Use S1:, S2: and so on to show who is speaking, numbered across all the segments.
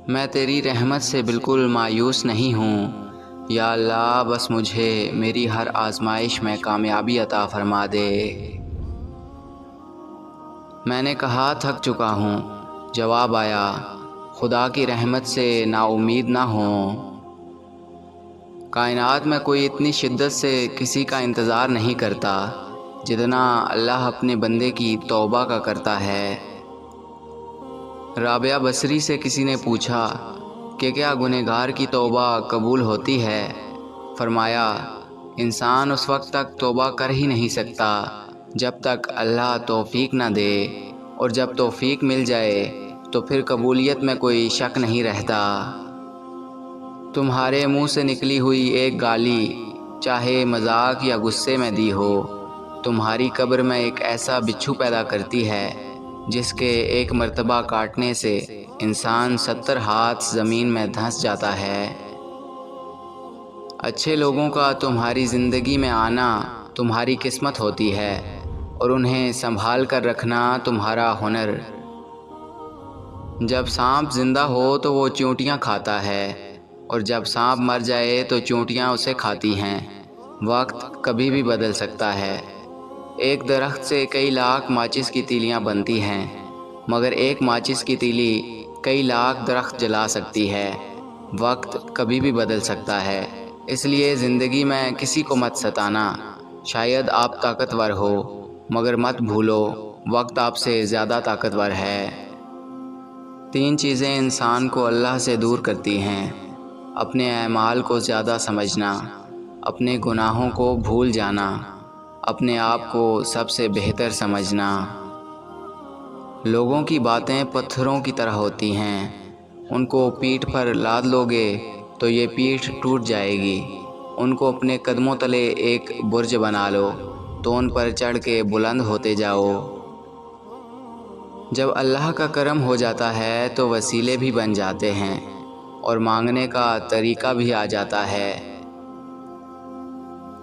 S1: میں تیری رحمت سے بالکل مایوس نہیں ہوں۔ یا اللہ، بس مجھے میری ہر آزمائش میں کامیابی عطا فرما دے۔ میں نے کہا تھک چکا ہوں، جواب آیا خدا کی رحمت سے نا امید نہ ہوں۔ کائنات میں کوئی اتنی شدت سے کسی کا انتظار نہیں کرتا جتنا اللہ اپنے بندے کی توبہ کا کرتا ہے۔ رابعہ بصری سے کسی نے پوچھا کہ کیا گنہگار کی توبہ قبول ہوتی ہے؟ فرمایا، انسان اس وقت تک توبہ کر ہی نہیں سکتا جب تک اللہ توفیق نہ دے، اور جب توفیق مل جائے تو پھر قبولیت میں کوئی شک نہیں رہتا۔ تمہارے منہ سے نکلی ہوئی ایک گالی، چاہے مذاق یا غصے میں دی ہو، تمہاری قبر میں ایک ایسا بچھو پیدا کرتی ہے جس کے ایک مرتبہ کاٹنے سے انسان 70 ہاتھ زمین میں دھنس جاتا ہے۔ اچھے لوگوں کا تمہاری زندگی میں آنا تمہاری قسمت ہوتی ہے، اور انہیں سنبھال کر رکھنا تمہارا ہنر۔ جب سانپ زندہ ہو تو وہ چیونٹیاں کھاتا ہے، اور جب سانپ مر جائے تو چیونٹیاں اسے کھاتی ہیں۔ وقت کبھی بھی بدل سکتا ہے۔ ایک درخت سے کئی لاکھ ماچس کی تیلیاں بنتی ہیں، مگر ایک ماچس کی تیلی کئی لاکھ درخت جلا سکتی ہے۔ وقت کبھی بھی بدل سکتا ہے، اس لیے زندگی میں کسی کو مت ستانا۔ شاید آپ طاقتور ہو، مگر مت بھولو وقت آپ سے زیادہ طاقتور ہے۔ 3 چیزیں انسان کو اللہ سے دور کرتی ہیں: اپنے اعمال کو زیادہ سمجھنا، اپنے گناہوں کو بھول جانا، اپنے آپ کو سب سے بہتر سمجھنا۔ لوگوں کی باتیں پتھروں کی طرح ہوتی ہیں، ان کو پیٹھ پر لاد لو گے تو یہ پیٹھ ٹوٹ جائے گی۔ ان کو اپنے قدموں تلے ایک برج بنا لو تو ان پر چڑھ کے بلند ہوتے جاؤ۔ جب اللہ کا کرم ہو جاتا ہے تو وسیلے بھی بن جاتے ہیں، اور مانگنے کا طریقہ بھی آ جاتا ہے۔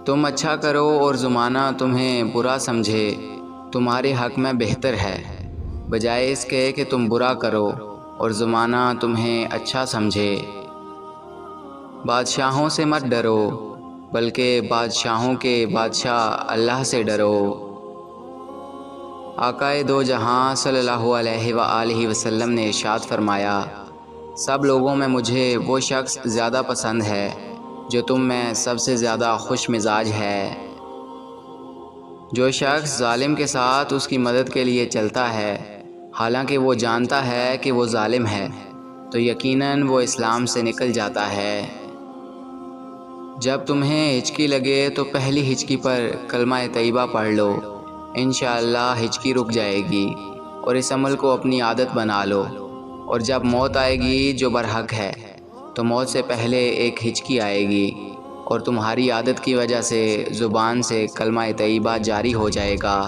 S1: تم اچھا کرو اور زمانہ تمہیں برا سمجھے، تمہارے حق میں بہتر ہے، بجائے اس کے کہ تم برا کرو اور زمانہ تمہیں اچھا سمجھے۔ بادشاہوں سے مت ڈرو، بلکہ بادشاہوں کے بادشاہ اللہ سے ڈرو۔ آقائے دو جہاں صلی اللہ علیہ وآلہ وسلم نے ارشاد فرمایا، سب لوگوں میں مجھے وہ شخص زیادہ پسند ہے جو تم میں سب سے زیادہ خوش مزاج ہے۔ جو شخص ظالم کے ساتھ اس کی مدد کے لیے چلتا ہے حالانکہ وہ جانتا ہے کہ وہ ظالم ہے، تو یقیناً وہ اسلام سے نکل جاتا ہے۔ جب تمہیں ہچکی لگے تو پہلی ہچکی پر کلمہ طیبہ پڑھ لو، انشاءاللہ ہچکی رک جائے گی، اور اس عمل کو اپنی عادت بنا لو۔ اور جب موت آئے گی جو برحق ہے تو موت سے پہلے ایک ہچکی آئے گی، اور تمہاری عادت کی وجہ سے زبان سے کلمہ طیبہ جاری ہو جائے گا۔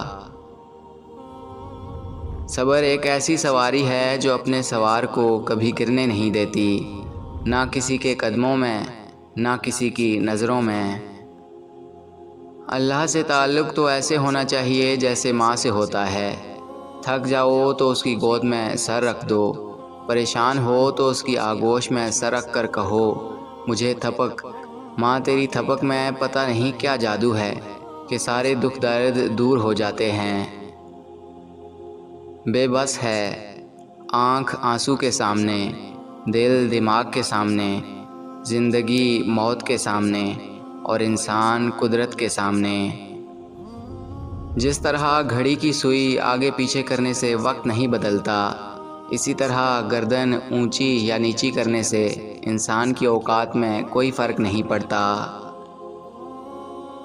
S1: صبر ایک ایسی سواری ہے جو اپنے سوار کو کبھی گرنے نہیں دیتی، نہ کسی کے قدموں میں، نہ کسی کی نظروں میں۔ اللہ سے تعلق تو ایسے ہونا چاہیے جیسے ماں سے ہوتا ہے۔ تھک جاؤ تو اس کی گود میں سر رکھ دو، پریشان ہو تو اس کی آغوش میں سر رکھ کر کہو، مجھے تھپک۔ ماں تیری تھپک میں پتہ نہیں کیا جادو ہے کہ سارے دکھ درد دور ہو جاتے ہیں۔ بے بس ہے آنکھ آنسو کے سامنے، دل دماغ کے سامنے، زندگی موت کے سامنے، اور انسان قدرت کے سامنے۔ جس طرح گھڑی کی سوئی آگے پیچھے کرنے سے وقت نہیں بدلتا، اسی طرح گردن اونچی یا نیچی کرنے سے انسان کی اوقات میں کوئی فرق نہیں پڑتا۔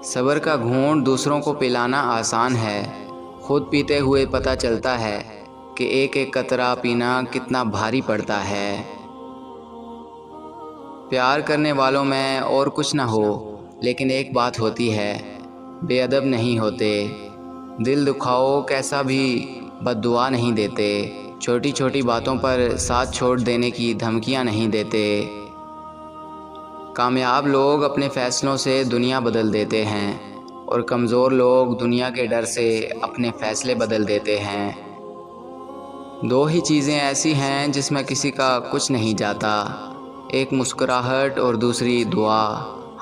S1: صبر کا گھونٹ دوسروں کو پلانا آسان ہے، خود پیتے ہوئے پتہ چلتا ہے کہ ایک ایک قطرہ پینا کتنا بھاری پڑتا ہے۔ پیار کرنے والوں میں اور کچھ نہ ہو، لیکن ایک بات ہوتی ہے، بے ادب نہیں ہوتے۔ دل دکھاؤ کیسا بھی بد دعا نہیں دیتے، چھوٹی چھوٹی باتوں پر ساتھ چھوڑ دینے کی دھمکیاں نہیں دیتے۔ کامیاب لوگ اپنے فیصلوں سے دنیا بدل دیتے ہیں، اور کمزور لوگ دنیا کے ڈر سے اپنے فیصلے بدل دیتے ہیں۔ دو ہی چیزیں ایسی ہیں جس میں کسی کا کچھ نہیں جاتا، ایک مسکراہٹ اور دوسری دعا،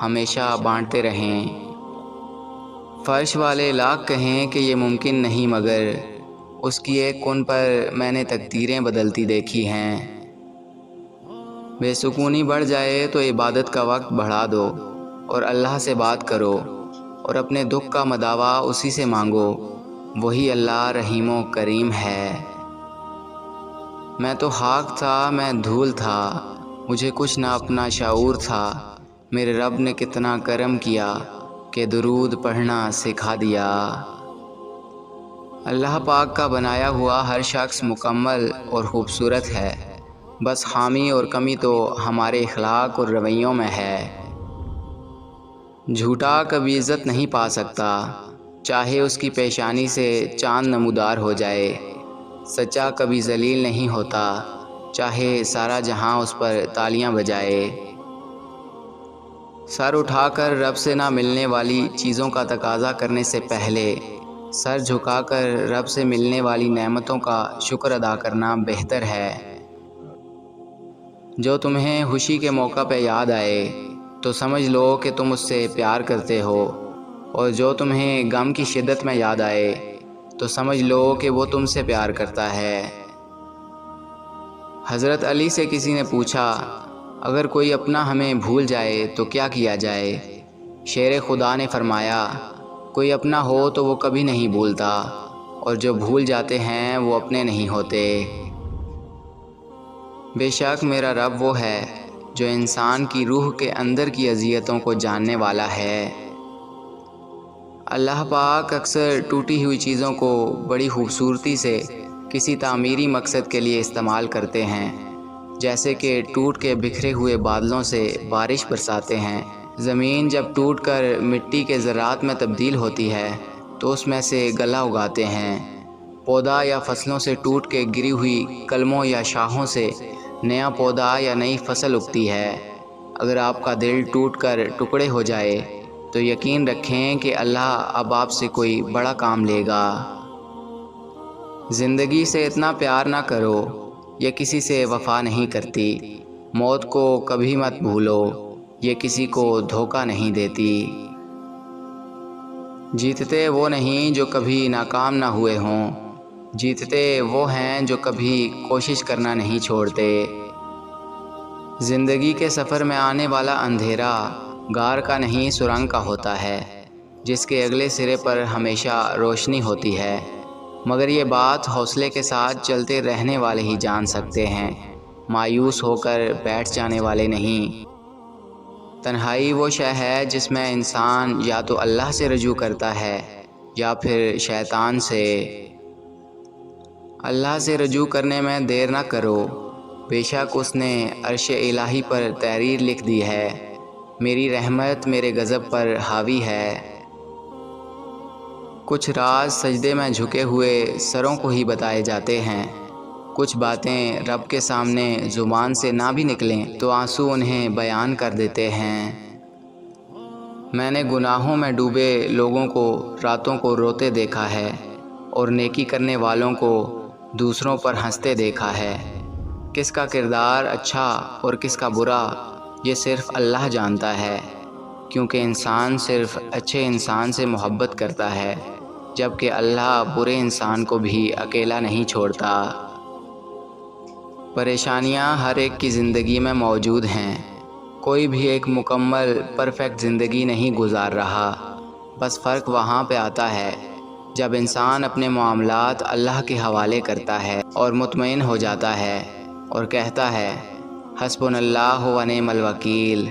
S1: ہمیشہ بانٹتے رہیں۔ فرش والے لاکھ کہیں کہ یہ ممکن نہیں، مگر اس کی ایک کن پر میں نے تقدیریں بدلتی دیکھی ہیں۔ بے سکونی بڑھ جائے تو عبادت کا وقت بڑھا دو اور اللہ سے بات کرو، اور اپنے دکھ کا مداوا اسی سے مانگو، وہی اللہ رحیم و کریم ہے۔ میں تو خاک تھا، میں دھول تھا، مجھے کچھ نہ اپنا شعور تھا، میرے رب نے کتنا کرم کیا کہ درود پڑھنا سکھا دیا۔ اللہ پاک کا بنایا ہوا ہر شخص مکمل اور خوبصورت ہے، بس خامی اور کمی تو ہمارے اخلاق اور رویوں میں ہے۔ جھوٹا کبھی عزت نہیں پا سکتا، چاہے اس کی پیشانی سے چاند نمودار ہو جائے۔ سچا کبھی ذلیل نہیں ہوتا، چاہے سارا جہاں اس پر تالیاں بجائے۔ سر اٹھا کر رب سے نہ ملنے والی چیزوں کا تقاضا کرنے سے پہلے سر جھکا کر رب سے ملنے والی نعمتوں کا شکر ادا کرنا بہتر ہے۔ جو تمہیں خوشی کے موقع پہ یاد آئے تو سمجھ لو کہ تم اس سے پیار کرتے ہو، اور جو تمہیں غم کی شدت میں یاد آئے تو سمجھ لو کہ وہ تم سے پیار کرتا ہے۔ حضرت علی سے کسی نے پوچھا، اگر کوئی اپنا ہمیں بھول جائے تو کیا کیا جائے؟ شیر خدا نے فرمایا، کوئی اپنا ہو تو وہ کبھی نہیں بھولتا، اور جو بھول جاتے ہیں وہ اپنے نہیں ہوتے۔ بے شک میرا رب وہ ہے جو انسان کی روح کے اندر کی اذیتوں کو جاننے والا ہے۔ اللہ پاک اکثر ٹوٹی ہوئی چیزوں کو بڑی خوبصورتی سے کسی تعمیری مقصد کے لیے استعمال کرتے ہیں، جیسے کہ ٹوٹ کے بکھرے ہوئے بادلوں سے بارش برساتے ہیں۔ زمین جب ٹوٹ کر مٹی کے ذرات میں تبدیل ہوتی ہے تو اس میں سے غلہ اگاتے ہیں۔ پودا یا فصلوں سے ٹوٹ کے گری ہوئی کلموں یا شاخوں سے نیا پودا یا نئی فصل اگتی ہے۔ اگر آپ کا دل ٹوٹ کر ٹکڑے ہو جائے تو یقین رکھیں کہ اللہ اب آپ سے کوئی بڑا کام لے گا۔ زندگی سے اتنا پیار نہ کرو، یہ کسی سے وفا نہیں کرتی۔ موت کو کبھی مت بھولو، یہ کسی کو دھوکہ نہیں دیتی۔ جیتتے وہ نہیں جو کبھی ناکام نہ ہوئے ہوں، جیتتے وہ ہیں جو کبھی کوشش کرنا نہیں چھوڑتے۔ زندگی کے سفر میں آنے والا اندھیرا غار کا نہیں سرنگ کا ہوتا ہے، جس کے اگلے سرے پر ہمیشہ روشنی ہوتی ہے، مگر یہ بات حوصلے کے ساتھ چلتے رہنے والے ہی جان سکتے ہیں، مایوس ہو کر بیٹھ جانے والے نہیں۔ تنہائی وہ شے ہے جس میں انسان یا تو اللہ سے رجوع کرتا ہے یا پھر شیطان سے۔ اللہ سے رجوع کرنے میں دیر نہ کرو، بے شک اس نے عرش الہی پر تحریر لکھ دی ہے، میری رحمت میرے غضب پر حاوی ہے۔ کچھ راز سجدے میں جھکے ہوئے سروں کو ہی بتائے جاتے ہیں، کچھ باتیں رب کے سامنے زبان سے نہ بھی نکلیں تو آنسو انہیں بیان کر دیتے ہیں۔ میں نے گناہوں میں ڈوبے لوگوں کو راتوں کو روتے دیکھا ہے، اور نیکی کرنے والوں کو دوسروں پر ہنستے دیکھا ہے۔ کس کا کردار اچھا اور کس کا برا یہ صرف اللہ جانتا ہے، کیونکہ انسان صرف اچھے انسان سے محبت کرتا ہے، جبکہ اللہ برے انسان کو بھی اکیلا نہیں چھوڑتا۔ پریشانیاں ہر ایک کی زندگی میں موجود ہیں، کوئی بھی ایک مکمل پرفیکٹ زندگی نہیں گزار رہا، بس فرق وہاں پہ آتا ہے جب انسان اپنے معاملات اللہ کے حوالے کرتا ہے اور مطمئن ہو جاتا ہے اور کہتا ہے، حسبنا اللہ و نعم الوکیل۔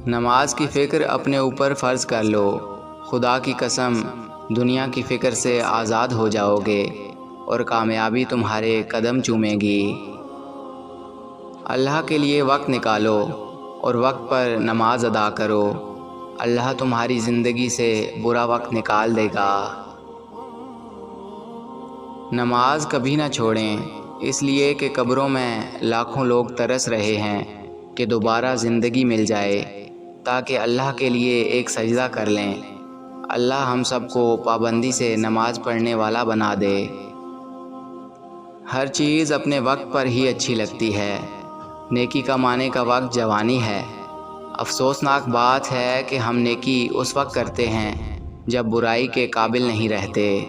S1: نماز کی فکر اپنے اوپر فرض کر لو، خدا کی قسم دنیا کی فکر سے آزاد ہو جاؤ گے اور کامیابی تمہارے قدم چومے گی۔ اللہ کے لیے وقت نکالو اور وقت پر نماز ادا کرو، اللہ تمہاری زندگی سے برا وقت نکال دے گا۔ نماز کبھی نہ چھوڑیں، اس لیے کہ قبروں میں لاکھوں لوگ ترس رہے ہیں کہ دوبارہ زندگی مل جائے تاکہ اللہ کے لیے ایک سجدہ کر لیں۔ اللہ ہم سب کو پابندی سے نماز پڑھنے والا بنا دے۔ ہر چیز اپنے وقت پر ہی اچھی لگتی ہے۔ نیکی کمانے کا وقت جوانی ہے۔ افسوسناک بات ہے کہ ہم نیکی اس وقت کرتے ہیں جب برائی کے قابل نہیں رہتے۔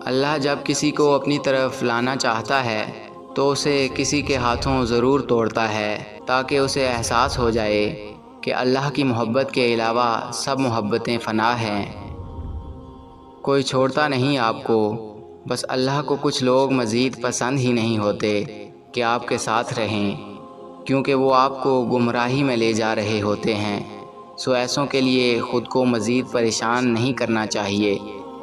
S1: اللہ جب کسی کو اپنی طرف لانا چاہتا ہے تو اسے کسی کے ہاتھوں ضرور توڑتا ہے تاکہ اسے احساس ہو جائے کہ اللہ کی محبت کے علاوہ سب محبتیں فنا ہیں۔ کوئی چھوڑتا نہیں آپ کو، بس اللہ کو کچھ لوگ مزید پسند ہی نہیں ہوتے کہ آپ کے ساتھ رہیں، کیونکہ وہ آپ کو گمراہی میں لے جا رہے ہوتے ہیں۔ سو ایسوں کے لیے خود کو مزید پریشان نہیں کرنا چاہیے،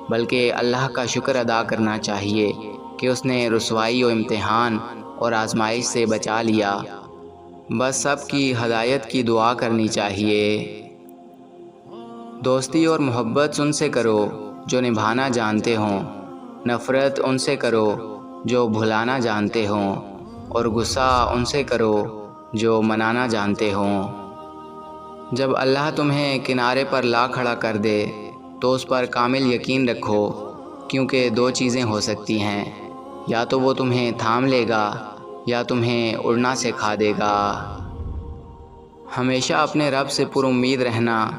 S1: بلکہ اللہ کا شکر ادا کرنا چاہیے کہ اس نے رسوائی و امتحان اور آزمائش سے بچا لیا۔ بس سب کی ہدایت کی دعا کرنی چاہیے۔ دوستی اور محبت ان سے کرو جو نبھانا جانتے ہوں، نفرت ان سے کرو جو بھلانا جانتے ہوں، اور غصہ ان سے کرو جو منانا جانتے ہوں۔ جب اللہ تمہیں کنارے پر لا کھڑا کر دے تو اس پر کامل یقین رکھو، کیونکہ دو چیزیں ہو سکتی ہیں، یا تو وہ تمہیں تھام لے گا یا تمہیں اڑنا سکھا دے گا۔ ہمیشہ اپنے رب سے پر امید رہنا،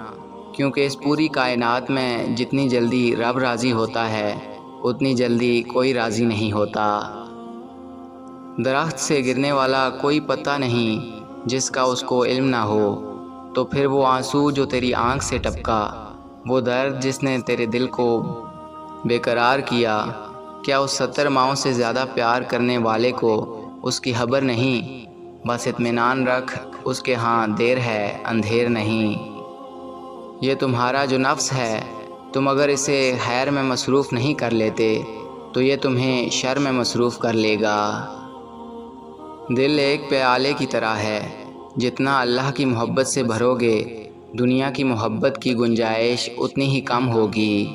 S1: کیونکہ اس پوری کائنات میں جتنی جلدی رب راضی ہوتا ہے اتنی جلدی کوئی راضی نہیں ہوتا۔ درخت سے گرنے والا کوئی پتا نہیں جس کا اس کو علم نہ ہو، تو پھر وہ آنسو جو تیری آنکھ سے ٹپکا، وہ درد جس نے تیرے دل کو بے قرار کیا، کیا اس 70 ماؤں سے زیادہ پیار کرنے والے کو اس کی خبر نہیں؟ بس اطمینان رکھ، اس کے ہاں دیر ہے اندھیر نہیں۔ یہ تمہارا جو نفس ہے، تم اگر اسے خیر میں مصروف نہیں کر لیتے تو یہ تمہیں شر میں مصروف کر لے گا۔ دل ایک پیالے کی طرح ہے، جتنا اللہ کی محبت سے بھرو گے دنیا کی محبت کی گنجائش اتنی ہی کم ہوگی۔